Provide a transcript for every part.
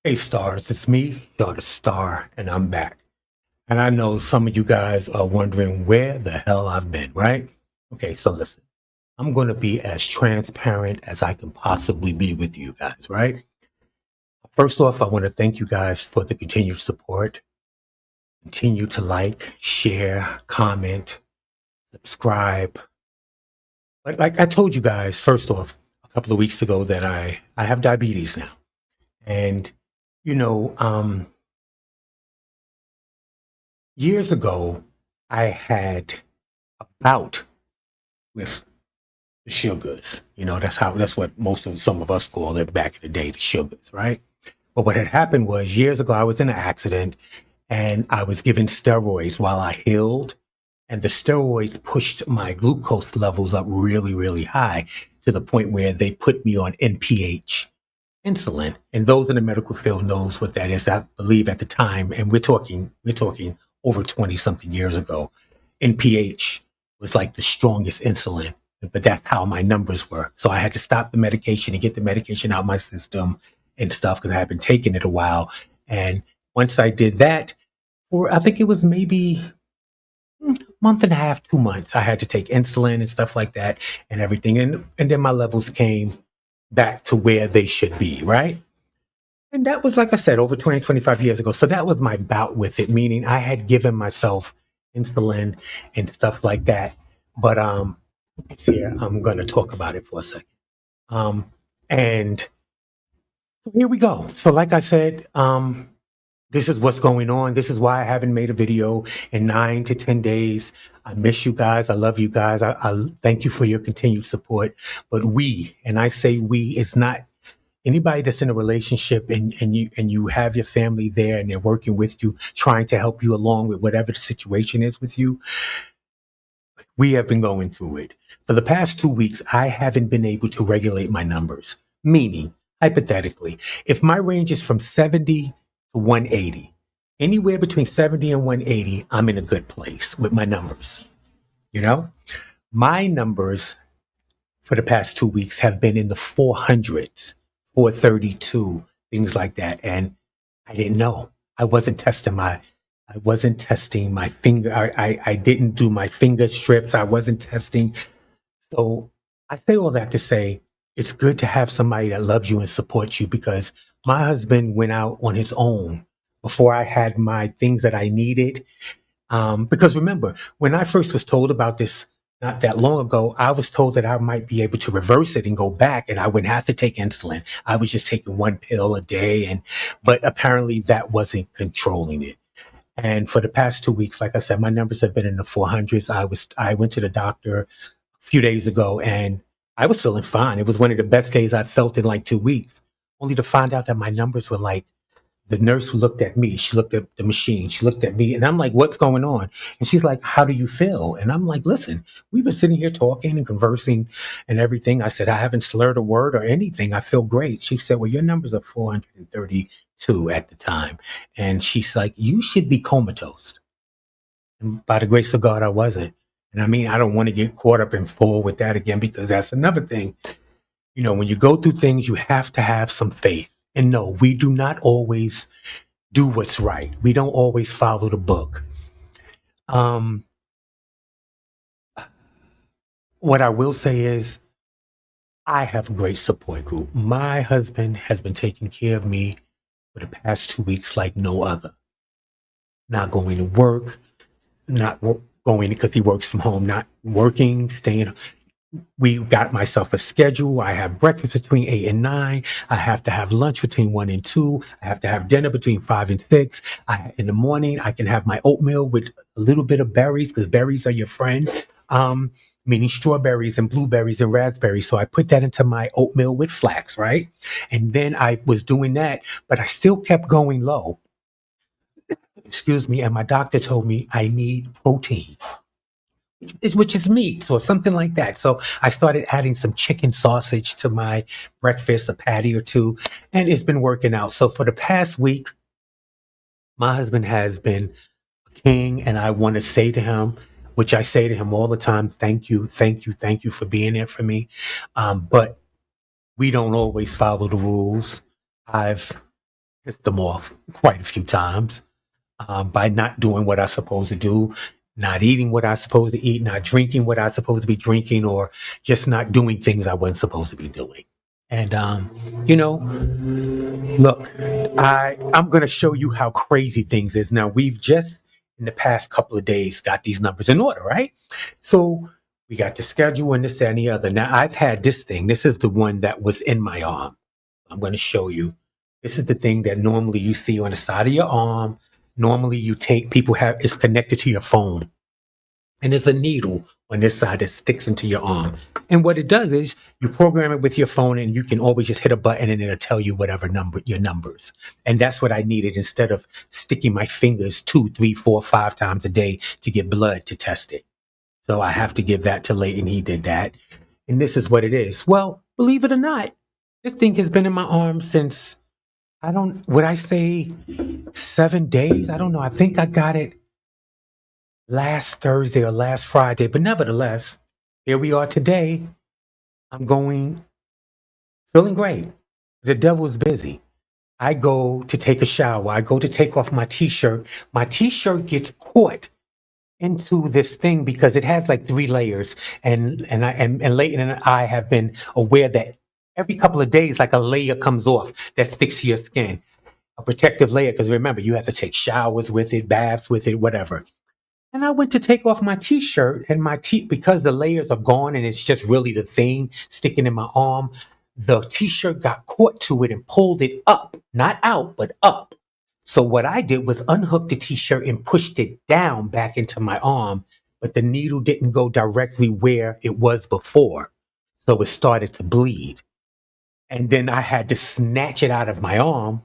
Hey stars, it's me, Sharrdastar, and I'm back. And I know some of you guys are wondering where the hell I've been, right? Okay, so listen, I'm going to be as transparent as I can possibly be with you guys, right? First off, I want to thank you guys for the continued support. Continue to like, share, comment, subscribe. Like I told you guys, first off, a couple of weeks ago that I have diabetes now. And, you know, years ago, I had a bout with the sugars. That's what some of us call it back in the day, the sugars, right? But what had happened was years ago, I was in an accident and I was given steroids while I healed. And the steroids pushed my glucose levels up really, really high to the point where they put me on NPH insulin. And those in the medical field knows what that is. I believe at the time, and we're talking over 20 something years ago, NPH was like the strongest insulin, but that's how my numbers were. So I had to stop the medication and get the medication out of my system and stuff because I had been taking it a while. And once I did that, for I think it was maybe a month and a half, 2 months, I had to take insulin and stuff like that and everything. And then my levels came back to where they should be, right? And that was, like I said, over 20, 25 years ago. So that was my bout with it, meaning I had given myself insulin and stuff like that. But here, I'm going to talk about it for a second. And here we go. So like I said, this is what's going on. This is why I haven't made a video in 9 to 10 days. I miss you guys. I love you guys. I thank you for your continued support. But we, and I say we, is not anybody that's in a relationship and you have your family there and they're working with you, trying to help you along with whatever the situation is with you. We have been going through it. For the past 2 weeks, I haven't been able to regulate my numbers. Meaning, hypothetically, if my range is from 70 to 180, anywhere between 70 and 180, I'm in a good place with my numbers. You know, my numbers for the past 2 weeks have been in the 400s, 432, things like that. And I didn't know. I wasn't testing my finger. I didn't do my finger strips. I wasn't testing. So I say all that to say it's good to have somebody that loves you and supports you because my husband went out on his own before I had my things that I needed. Because remember, when I first was told about this not that long ago, I was told that I might be able to reverse it and go back and I wouldn't have to take insulin. I was just taking one pill a day. But apparently that wasn't controlling it. And for the past 2 weeks, like I said, my numbers have been in the 400s. I went to the doctor a few days ago and I was feeling fine. It was one of the best days I've felt in like 2 weeks, only to find out that my numbers were like the nurse who looked at me, she looked at the machine, she looked at me, and I'm like, what's going on? And she's like, how do you feel? And I'm like, listen, we've been sitting here talking and conversing and everything. I said, I haven't slurred a word or anything. I feel great. She said, well, your numbers are 432 at the time. And she's like, you should be comatose. And by the grace of God, I wasn't. And I mean, I don't want to get caught up in full with that again because that's another thing. When you go through things, you have to have some faith. And no, we do not always do what's right. We don't always follow the book. Um, what I will say is, I have a great support group. My husband has been taking care of me for the past 2 weeks like no other. Not going to work, not going because he works from home, not working, staying. We got myself a schedule. I have breakfast between 8 and 9. I have to have lunch between 1 and 2. I have to have dinner between 5 and 6. In the morning, I can have my oatmeal with a little bit of berries because berries are your friend, meaning strawberries and blueberries and raspberries. So I put that into my oatmeal with flax, right? And then I was doing that, but I still kept going low. Excuse me. And my doctor told me I need protein which is meat or something like that. So I started adding some chicken sausage to my breakfast, a patty or two, and it's been working out. So for the past week, my husband has been a king, and I want to say to him, which I say to him all the time, thank you, thank you, thank you for being there for me. But we don't always follow the rules. I've pissed them off quite a few times by not doing what I'm supposed to do, not eating what I'm supposed to eat, not drinking what I'm supposed to be drinking, or just not doing things I wasn't supposed to be doing. And you know, look, I'm gonna show you how crazy things is. Now we've just in the past couple of days got these numbers in order, right? So we got the schedule and this and the other. Now I've had this thing. This is the one that was in my arm. I'm gonna show you. This is the thing that normally you see on the side of your arm. Normally you take people have it's connected to your phone. And there's a needle on this side that sticks into your arm. And what it does is you program it with your phone and you can always just hit a button and it'll tell you whatever number your numbers. And that's what I needed instead of sticking my fingers 2, 3, 4, 5 times a day to get blood to test it. So I have to give that to Leighton. He did that. And this is what it is. Well, believe it or not, this thing has been in my arm since would I say 7 days? I don't know. I think I got it last Thursday or last Friday, but nevertheless, here we are today. I'm feeling great. The devil's busy. I go to take a shower. I go to take off my t-shirt. My t-shirt gets caught into this thing because it has like 3 layers. And Leighton and I have been aware that every couple of days, like a layer comes off that sticks to your skin. A protective layer, because remember, you have to take showers with it, baths with it, whatever. And I went to take off my t-shirt and because the layers are gone and it's just really the thing sticking in my arm, the t-shirt got caught to it and pulled it up, not out, but up. So what I did was unhook the t-shirt and pushed it down back into my arm, but the needle didn't go directly where it was before. So it started to bleed. And then I had to snatch it out of my arm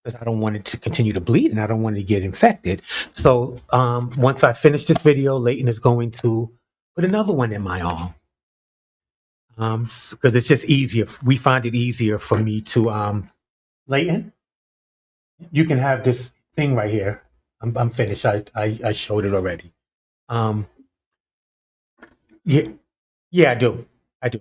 because I don't want it to continue to bleed and I don't want it to get infected. So once I finish this video, Leighton is going to put another one in my arm because it's just easier. We find it easier for me to, Leighton, you can have this thing right here. I'm finished. I showed it already. Um, yeah, yeah, I do. I do.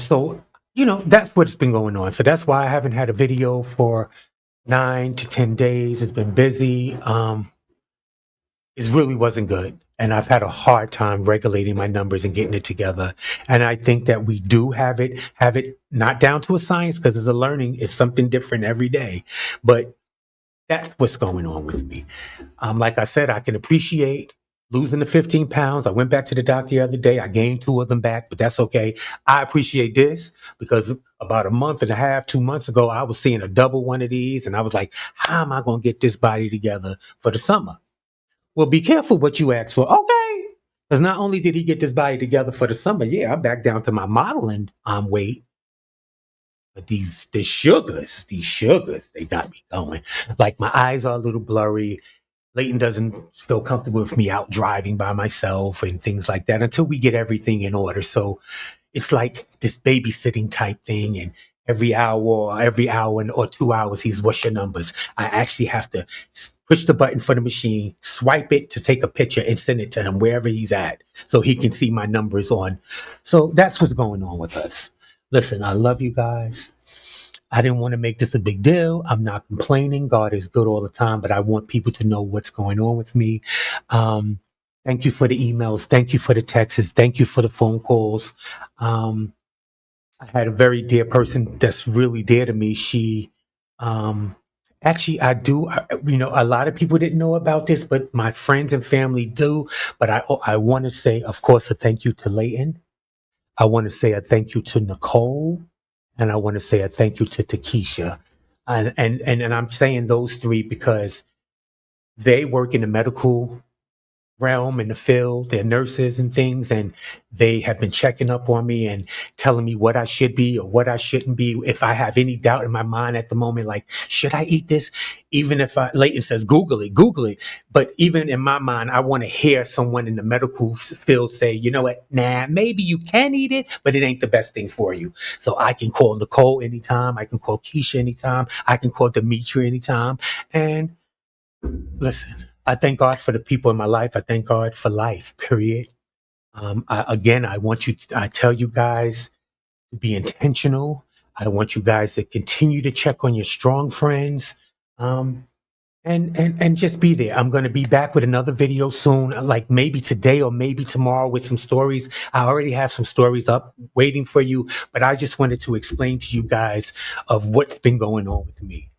So, that's what's been going on. So that's why I haven't had a video for 9 to 10 days. It's been busy. It really wasn't good. And I've had a hard time regulating my numbers and getting it together. And I think that we do have it not down to a science because the learning is something different every day. But that's what's going on with me. Like I said, I can appreciate losing the 15 pounds. I went back to the doctor the other day. I gained 2 of them back, but that's okay. I appreciate this because about a month and a half, 2 months ago, I was seeing a double one of these and I was like, how am I going to get this body together for the summer? Well, be careful what you ask for. Okay. Because not only did he get this body together for the summer, yeah, I'm back down to my modeling weight. But these sugars, they got me going. Like my eyes are a little blurry. Leighton doesn't feel comfortable with me out driving by myself and things like that until we get everything in order. So it's like this babysitting type thing. And every hour or 2 hours, he's, what's your numbers? I actually have to push the button for the machine, swipe it to take a picture and send it to him wherever he's at so he can see my numbers on. So that's what's going on with us. Listen, I love you guys. I didn't want to make this a big deal. I'm not complaining. God is good all the time, but I want people to know what's going on with me. Thank you for the emails. Thank you for the texts. Thank you for the phone calls. I had a very dear person that's really dear to me. She, actually, a lot of people didn't know about this, but my friends and family do. But I want to say, of course, a thank you to Leighton. I want to say a thank you to Nicole. And I want to say a thank you to Takesha. And I'm saying those 3 because they work in the medical realm in the field. They're nurses and things, and they have been checking up on me and telling me what I should be or what I shouldn't be. If I have any doubt in my mind at the moment, like, should I eat this? Even if Leighton says, Google it. But even in my mind, I want to hear someone in the medical field say, you know what? Nah, maybe you can eat it, but it ain't the best thing for you. So I can call Nicole anytime. I can call Keisha anytime. I can call Dimitri anytime. And listen, I thank God for the people in my life. I thank God for life, period. I tell you guys to be intentional. I want you guys to continue to check on your strong friends. Um, and just be there. I'm going to be back with another video soon, like maybe today or maybe tomorrow with some stories. I already have some stories up waiting for you, but I just wanted to explain to you guys of what's been going on with me.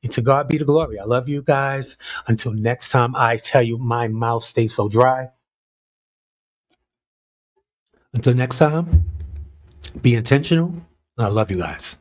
And to God be the glory. I love you guys. Until next time, I tell you, my mouth stays so dry. Until next time, be intentional. I love you guys.